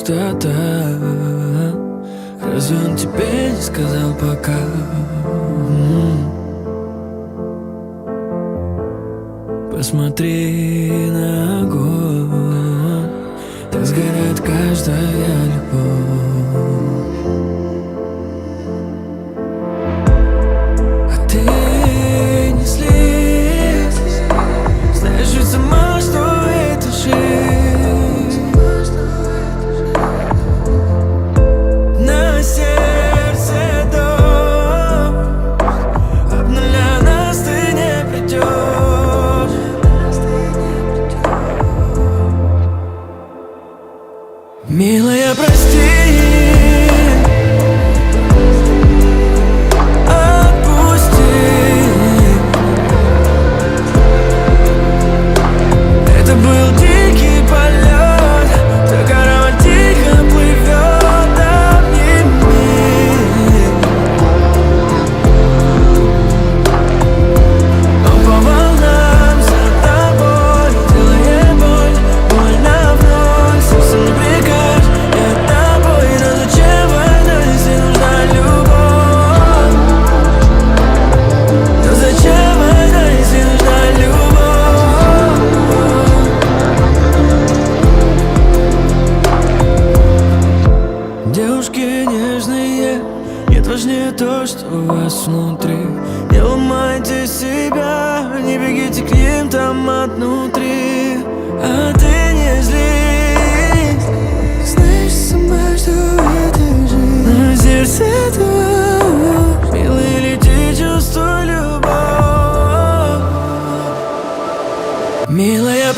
пустота. Разве он тебе не сказал пока? Посмотри на огонь, так сгорает каждая любовь. А ты не злись, знаешь ведь сама, что это жизнь. На сердце дождь, от нуля нас ты не придешь. Милая, прости, отпусти. Это был дикий полет, так корабль тихо плывет, обними. Но по волнам за тобой, делая боль, больно вновь, сердце напрягает. Я тобой, но зачем война, если нужна любовь? Но зачем война, если нужна любовь? Девушки нежные, нет, важнее то, что у вас внутри. Не ломайте себя, не бегите к ним там внутри. А ты не злись, знаешь сама, что это жизнь. На сердце твое, милый, лети, чувствуй любовь. Милая,